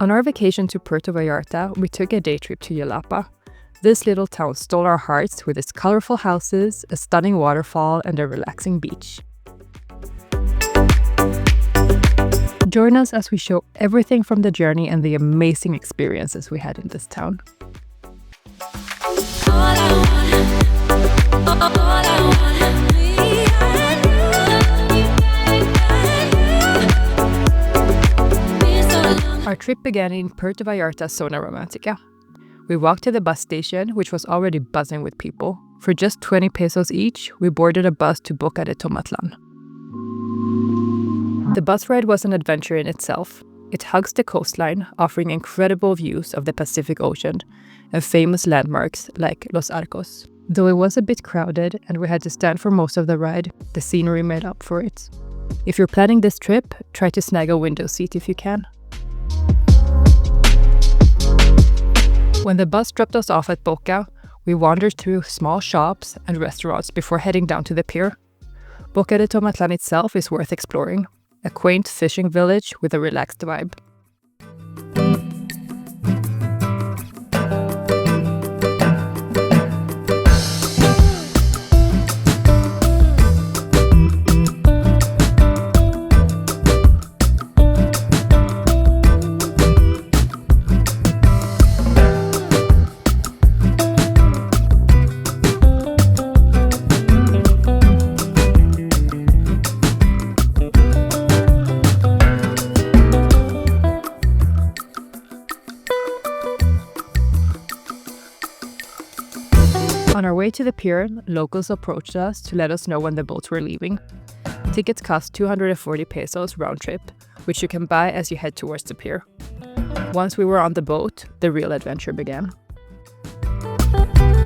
On our vacation to Puerto Vallarta, we took a day trip to Yelapa. This little town stole our hearts with its colorful houses, a stunning waterfall, and a relaxing beach. Join us as we show everything from the journey and the amazing experiences we had in this town. Our trip began in Puerto Vallarta, Zona Romantica. We walked to the bus station, which was already buzzing with people. For just 20 pesos each, we boarded a bus to Boca de Tomatlán. The bus ride was an adventure in itself. It hugs the coastline, offering incredible views of the Pacific Ocean and famous landmarks like Los Arcos. Though it was a bit crowded and we had to stand for most of the ride, the scenery made up for it. If you're planning this trip, try to snag a window seat if you can. When the bus dropped us off at Boca, we wandered through small shops and restaurants before heading down to the pier. Boca de Tomatlán itself is worth exploring, a quaint fishing village with a relaxed vibe. On our way to the pier, locals approached us to let us know when the boats were leaving. Tickets cost 240 pesos round trip, which you can buy as you head towards the pier. Once we were on the boat, the real adventure began.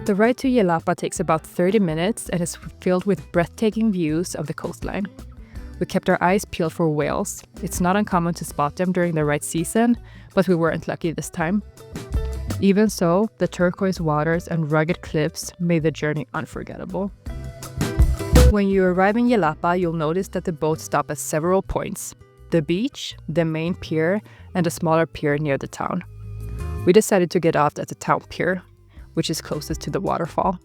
The ride to Yelapa takes about 30 minutes and is filled with breathtaking views of the coastline. We kept our eyes peeled for whales. It's not uncommon to spot them during the right season, but we weren't lucky this time. Even so, the turquoise waters and rugged cliffs made the journey unforgettable. When you arrive in Yelapa, you'll notice that the boats stop at several points: the beach, the main pier, and a smaller pier near the town. We decided to get off at the town pier, which is closest to the waterfall.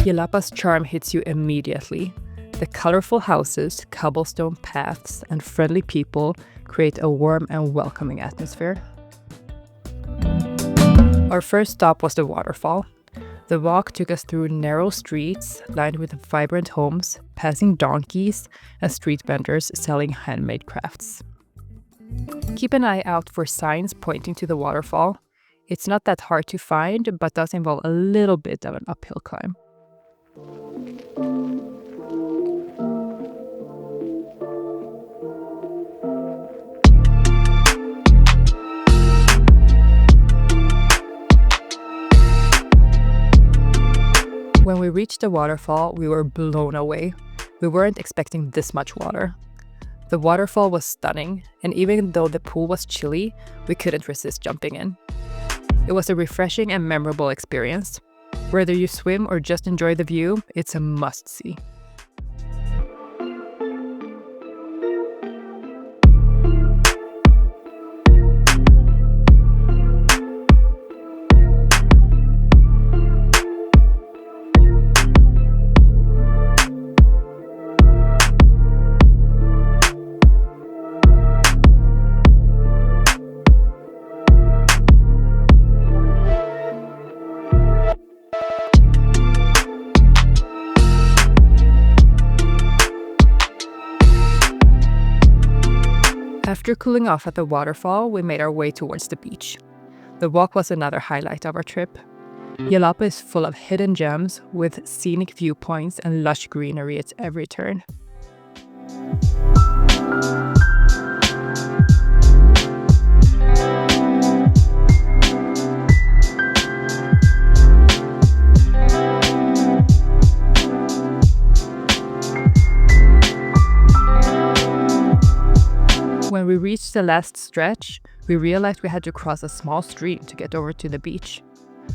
Yelapa's charm hits you immediately. The colorful houses, cobblestone paths, and friendly people create a warm and welcoming atmosphere. Our first stop was the waterfall. The walk took us through narrow streets lined with vibrant homes, passing donkeys and street vendors selling handmade crafts. Keep an eye out for signs pointing to the waterfall. It's not that hard to find, but does involve a little bit of an uphill climb. When we reached the waterfall, we were blown away. We weren't expecting this much water. The waterfall was stunning, and even though the pool was chilly, we couldn't resist jumping in. It was a refreshing and memorable experience. Whether you swim or just enjoy the view, it's a must-see. After cooling off at the waterfall, we made our way towards the beach. The walk was another highlight of our trip. Yelapa is full of hidden gems with scenic viewpoints and lush greenery at every turn. we reached the last stretch, we realized we had to cross a small stream to get over to the beach.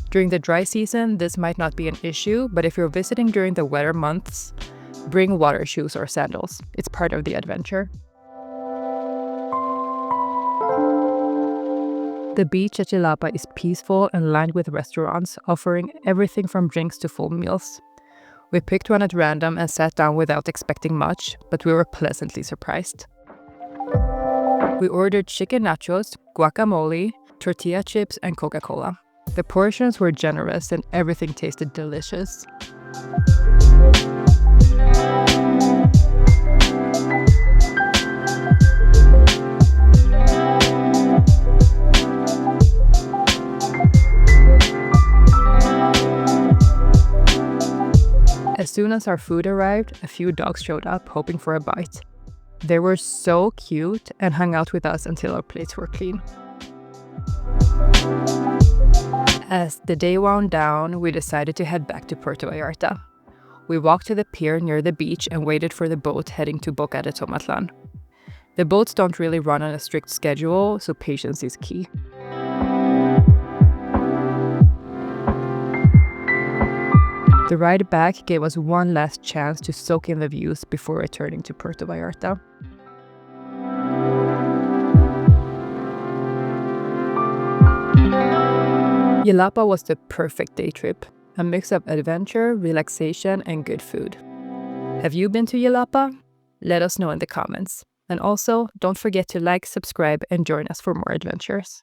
During the dry season, this might not be an issue, but if you're visiting during the wetter months, bring water shoes or sandals. It's part of the adventure. The beach at Yelapa is peaceful and lined with restaurants, offering everything from drinks to full meals. We picked one at random and sat down without expecting much, but we were pleasantly surprised. We ordered chicken nachos, guacamole, tortilla chips, and Coca-Cola. The portions were generous and everything tasted delicious. As soon as our food arrived, a few dogs showed up, hoping for a bite. They were so cute and hung out with us until our plates were clean. As the day wound down, we decided to head back to Puerto Vallarta. We walked to the pier near the beach and waited for the boat heading to Boca de Tomatlán. The boats don't really run on a strict schedule, so patience is key. The ride back gave us one last chance to soak in the views before returning to Puerto Vallarta. Yelapa was the perfect day trip, a mix of adventure, relaxation, and good food. Have you been to Yelapa? Let us know in the comments. And also, don't forget to like, subscribe, and join us for more adventures.